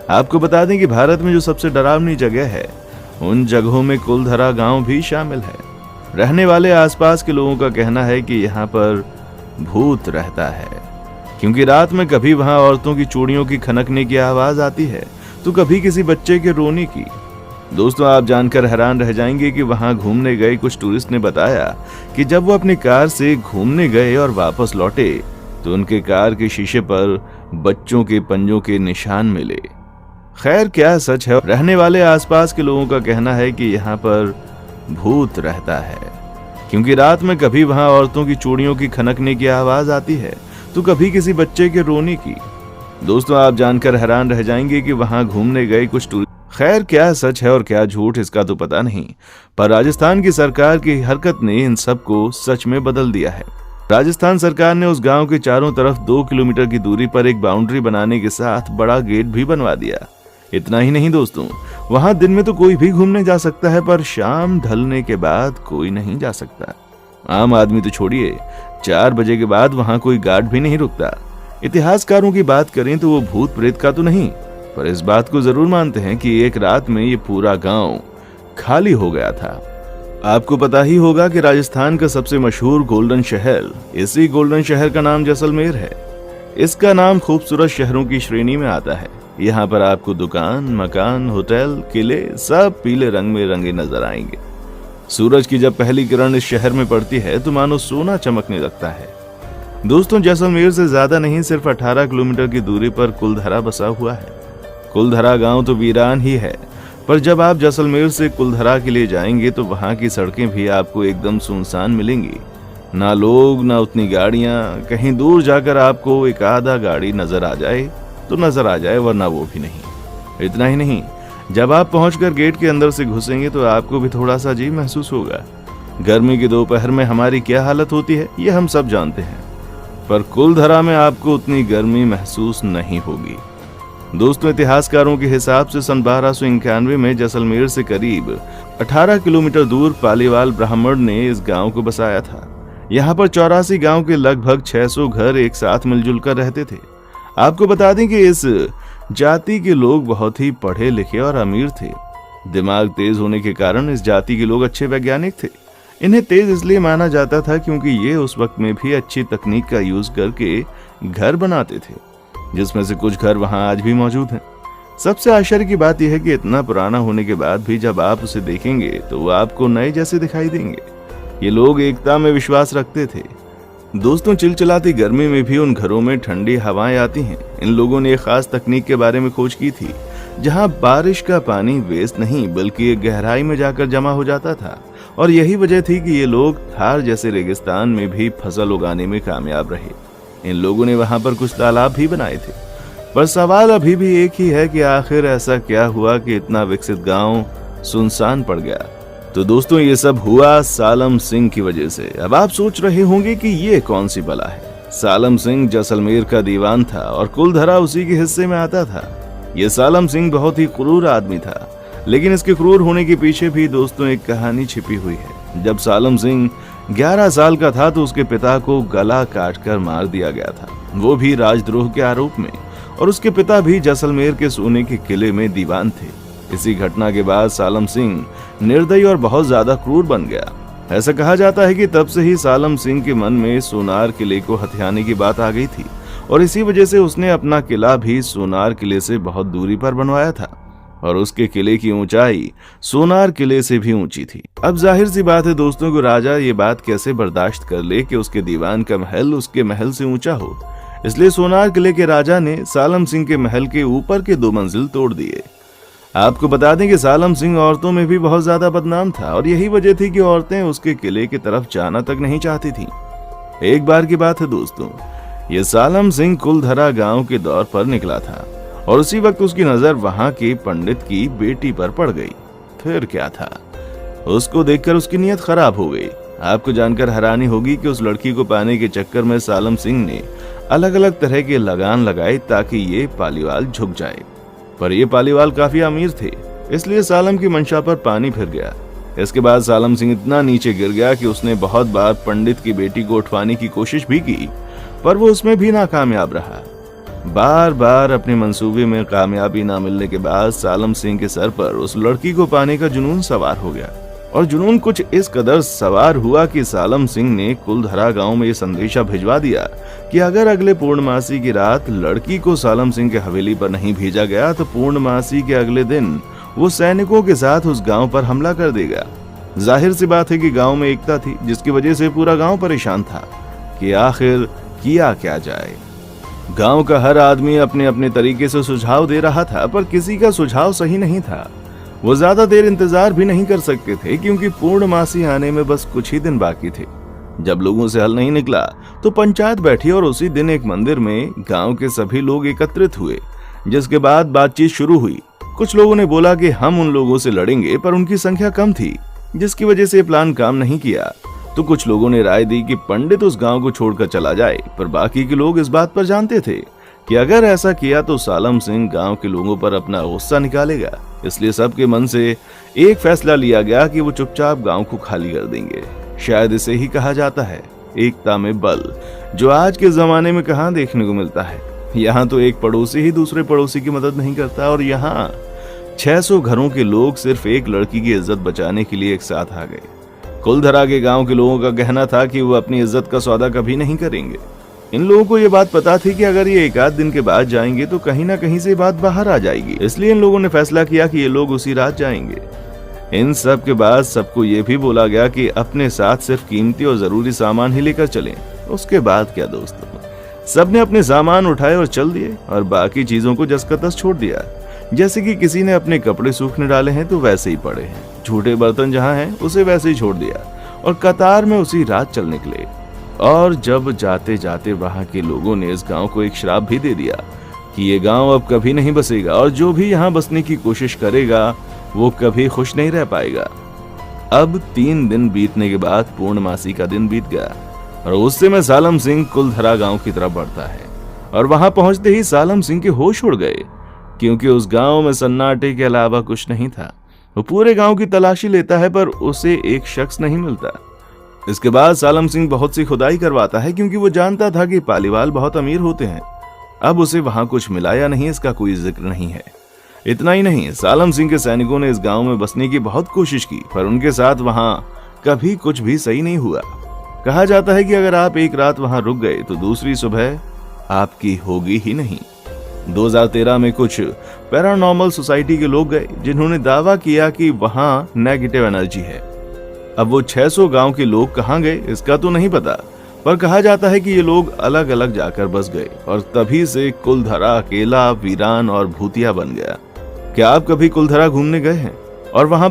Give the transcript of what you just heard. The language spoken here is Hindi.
आपको बता दें कि भारत में जो सबसे डरावनी जगह है, उन जगहों में कुलधरा गांव भी शामिल है। रहने वाले आसपास के लोगों का कहना है कि यहाँ पर भूत रहता है, क्योंकि रात में कभी वहां औरतों की चूड़ियों की खनकने की आवाज आती है, तो कभी किसी बच्चे के रोने की। दोस्तों, आप जानकर हैरान रह जाएंगे कि वहां घूमने गए कुछ टूरिस्ट ने बताया कि जब वो अपनी कार से घूमने गए और वापस लौटे तो उनके कार के शीशे पर बच्चों के पंजों के निशान मिले। खैर, क्या सच है? रहने वाले आसपास के लोगों का कहना है कि यहाँ पर भूत रहता है, क्योंकि रात में कभी वहां औरतों की चूड़ियों की खनकने की आवाज आती है, तो कभी किसी बच्चे के रोने की। दोस्तों, आप जानकर हैरान रह जाएंगे कि वहां घूमने गए कुछ टूरिस्ट। खैर, क्या सच है और क्या झूठ, इसका तो पता नहीं, पर राजस्थान की सरकार की हरकत ने इन सबको सच में बदल दिया है। राजस्थान सरकार ने उस गांव के चारों तरफ 2 किलोमीटर की दूरी पर एक बाउंड्री बनाने के साथ बड़ा गेट भी बनवा दिया। इतना ही नहीं दोस्तों, वहां दिन में तो कोई भी घूमने जा सकता है, पर शाम ढलने के बाद कोई नहीं जा सकता। आम आदमी तो छोड़िए, 4 बजे के बाद वहां कोई गार्ड भी नहीं रुकता। इतिहासकारों की बात करें तो वो भूत प्रेत का तो नहीं, पर इस बात को जरूर मानते हैं कि एक रात में ये पूरा गांव खाली हो गया था। आपको पता ही होगा कि राजस्थान का सबसे मशहूर गोल्डन शहर, इसी गोल्डन शहर का नाम जैसलमेर है। इसका नाम खूबसूरत शहरों की श्रेणी में आता है। यहाँ पर आपको दुकान, मकान, होटल, किले सब पीले रंग में रंगे नजर आएंगे। सूरज की जब पहली किरण इस शहर में पड़ती है तो मानो सोना चमकने लगता है। दोस्तों, जैसलमेर से ज्यादा नहीं, सिर्फ 18 किलोमीटर की दूरी पर कुलधरा बसा हुआ है। कुलधरा गांव तो वीरान ही है, पर जब आप जैसलमेर से कुलधरा के लिए जाएंगे तो वहां की सड़कें भी आपको एकदम सुनसान मिलेंगी। ना लोग, ना उतनी गाड़ियां। कहीं दूर जाकर आपको एक आधा गाड़ी नजर आ जाए तो नजर आ जाए, वरना वो भी नहीं। इतना ही नहीं, जब आप पहुंचकर गेट के अंदर से घुसेंगे तो आपको भी थोड़ा सा अजीब महसूस होगा। गर्मी की दोपहर में हमारी क्या हालत होती है ये हम सब जानते हैं, पर कुलधरा में आपको उतनी गर्मी महसूस नहीं होगी। दोस्तों, इतिहासकारों के हिसाब से सन 1291 में जैसलमेर से करीब 18 किलोमीटर दूर पालीवाल ब्राह्मण ने इस गांव को बसाया था। यहाँ पर 84 गांव के लगभग 600 घर एक साथ मिलजुल कर रहते थे। आपको बता दें कि इस जाति के लोग बहुत ही पढ़े लिखे और अमीर थे। दिमाग तेज होने के कारण इस जाति के लोग अच्छे वैज्ञानिक थे। इन्हें तेज इसलिए माना जाता था क्योंकि ये उस वक्त में भी अच्छी तकनीक का यूज करके घर बनाते थे, जिसमें से कुछ घर वहां आज भी मौजूद हैं। सबसे आश्चर्य की बात यह है कि इतना पुराना होने के बाद भी जब आप उसे देखेंगे तो वो आपको नए जैसे दिखाई देंगे। ये लोग एकता में विश्वास रखते थे। दोस्तों, चिलचिलाती गर्मी में भी उन घरों में ठंडी हवाएं आती हैं। इन लोगों ने एक खास तकनीक के बारे में खोज की थी, जहां बारिश का पानी वेस्ट नहीं बल्कि एक गहराई में जाकर जमा हो जाता था, और यही वजह थी कि ये लोग थार जैसे रेगिस्तान में भी फसल उगाने में कामयाब रहे। इन लोगों ने वहां पर कुछ तालाब भी बनाए थे, पर सवाल अभी भी एक ही है कि आखिर ऐसा क्या हुआ कि इतना विकसित गांव सुनसान पड़ गया। तो दोस्तों, ये सब हुआ सालम सिंह की वजह से। अब आप सोच रहे होंगे कि ये कौन सी बला है। सालम सिंह जैसलमेर का दीवान था और कुलधरा उसी के हिस्से में आता था। ये सालम सिंह बहुत ही क्रूर आदमी था, लेकिन इसके क्रूर होने के पीछे भी दोस्तों एक कहानी छिपी हुई है। जब सालम सिंह 11 साल का था तो उसके पिता को गला काटकर मार दिया गया था, वो भी राजद्रोह के आरोप में, और उसके पिता भी जैसलमेर के सोने के किले में दीवान थे। इसी घटना के बाद सालम सिंह निर्दयी और बहुत ज्यादा क्रूर बन गया। ऐसा कहा जाता है कि तब से ही सालम सिंह के मन में सोनार किले को हथियाने की बात आ गई थी, और इसी वजह से उसने अपना किला भी सोनार किले से बहुत दूरी पर बनवाया था, और उसके किले की ऊंचाई सोनार किले से भी ऊंची थी। अब जाहिर सी बात है दोस्तों को राजा ये बात कैसे बर्दाश्त कर ले कि उसके दीवान का महल उसके महल से ऊंचा हो। इसलिए सोनार किले के राजा ने सालम सिंह के महल के ऊपर के 2 मंजिल तोड़ दिए। आपको बता दें कि सालम सिंह औरतों में भी बहुत ज्यादा बदनाम था, और यही वजह थी कि औरतें उसके किले की तरफ जाना तक नहीं चाहती थीं। एक बार की बात है दोस्तों, ये सालम सिंह कुलधरा गांव के दौर पर निकला था, और उसी वक्त उसकी नजर वहां के पंडित की बेटी पर पड़ गई। फिर क्या था, उसको देखकर उसकी नीयत खराब हो गई। आपको जानकर हैरानी होगी कि उस लड़की को पाने के चक्कर में सालम सिंह ने अलग अलग तरह के लगान लगाए ताकि ये पालीवाल झुक जाए, पर ये पालीवाल काफी अमीर थे, इसलिए सालम की मंशा पर पानी फिर गया। इसके बाद सालम सिंह इतना नीचे गिर गया कि उसने बहुत बार पंडित की बेटी को उठवाने की कोशिश भी की, पर वो उसमें भी नाकामयाब रहा। बार बार अपने मंसूबे में कामयाबी ना मिलने के बाद सालम सिंह के सर पर उस लड़की को पाने का जुनून सवार हो गया। और जुनून कुछ इस कदर सवार हुआ कि सालम सिंह ने कुलधरा गांव में यह संदेशा भिजवा दिया कि अगर अगले पूर्णमासी की रात लड़की को सालम सिंह के हवेली पर नहीं भेजा गया तो पूर्णमासी के अगले दिन वो सैनिकों के साथ उस गांव पर हमला कर देगा। जाहिर सी बात है कि गांव में एकता थी, जिसकी वजह से पूरा गांव परेशान था कि आखिर किया क्या जाए। गांव का हर आदमी अपने अपने तरीके से सुझाव दे रहा था, पर किसी का सुझाव सही नहीं था। वो ज्यादा देर इंतजार भी नहीं कर सकते थे, क्योंकि पूर्णमासी आने में बस कुछ ही दिन बाकी थे। जब लोगों से हल नहीं निकला तो पंचायत बैठी और उसी दिन एक मंदिर में गांव के सभी लोग एकत्रित हुए, जिसके बाद बातचीत शुरू हुई। कुछ लोगों ने बोला कि हम उन लोगों से लड़ेंगे, पर उनकी संख्या कम थी, जिसकी वजह से प्लान काम नहीं किया। तो कुछ लोगों ने राय दी कि पंडित उस गांव को छोड़कर चला जाए, पर बाकी के लोग इस बात पर जानते थे कि अगर ऐसा किया तो सालम सिंह गांव के लोगों पर अपना गुस्सा निकालेगा। इसलिए सबके मन से एक फैसला लिया गया कि वो चुपचाप गांव को खाली कर देंगे। शायद इसे ही कहा जाता है एकता में बल, जो आज के जमाने में कहां देखने को मिलता है। यहाँ तो एक पड़ोसी ही दूसरे पड़ोसी की मदद नहीं करता, और यहाँ 600 घरों के लोग सिर्फ एक लड़की की इज्जत बचाने के लिए एक साथ आ गए। कुलधरा के गांव के लोगों का कहना था कि वो अपनी इज्जत का सौदा कभी नहीं करेंगे। इन लोगों को ये बात पता थी कि अगर ये एक आध दिन के बाद जाएंगे तो कहीं ना कहीं से बात बाहर आ जाएगी, इसलिए इन लोगों ने फैसला किया कि ये लोग उसी रात जाएंगे। इन सब के बाद सबको ये भी बोला गया कि अपने साथ सिर्फ कीमती और जरूरी सामान ही लेकर चलें। उसके बाद क्या दोस्तों, सबने अपने सामान उठाए और चल दिए, और बाकी चीजों को जस का तस छोड़ दिया। जैसे कि किसी ने अपने कपड़े सूखने डाले हैं तो वैसे ही पड़े हैं, झूठे बर्तन जहां हैं उसे वैसे ही छोड़ दिया, और कतार में उसी रात चल निकले। और जब जाते जाते वहां के लोगों ने इस गांव को एक श्राप भी दे दिया कि ये गांव अब कभी नहीं बसेगा, और जो भी यहाँ बसने की कोशिश करेगा वो कभी खुश नहीं रह पाएगा। अब 3 दिन बीतने के बाद पूर्णमासी का दिन बीत गया, और उससे में सालम सिंह कुलधरा गांव की तरफ बढ़ता है। और वहां पहुंचते ही सालम सिंह के होश उड़ गए, क्योंकि उस गांव में सन्नाटे के अलावा कुछ नहीं था। वो पूरे गांव की तलाशी लेता है, पर उसे एक शख्स नहीं मिलता। इसके बाद सालम सिंह बहुत सी खुदाई करवाता है, क्योंकि वो जानता था कि पालीवाल बहुत अमीर होते हैं। अब उसे वहां कुछ मिला या नहीं इसका कोई जिक्र नहीं है। इतना ही नहीं, सालम सिंह के सैनिकों ने इस गांव में बसने की बहुत कोशिश की, पर उनके साथ वहां कभी कुछ भी सही नहीं हुआ। कहा जाता है कि अगर आप एक रात वहां रुक गए तो दूसरी सुबह आपकी होगी ही नहीं। 2013 में कुछ पैरानॉर्मल सोसाइटी के लोग गए, जिन्होंने दावा किया कि वहां नेगेटिव एनर्जी है। अब वो 600 गांव के लोग कहां गए इसका तो नहीं पता, पर कहा जाता है कि ये लोग अलग अलग जाकर बस गए, और तभी से कुलधरा अकेला, वीरान और भूतिया बन गया। क्या आप कभी कुलधरा घूमने गए हैं और वहां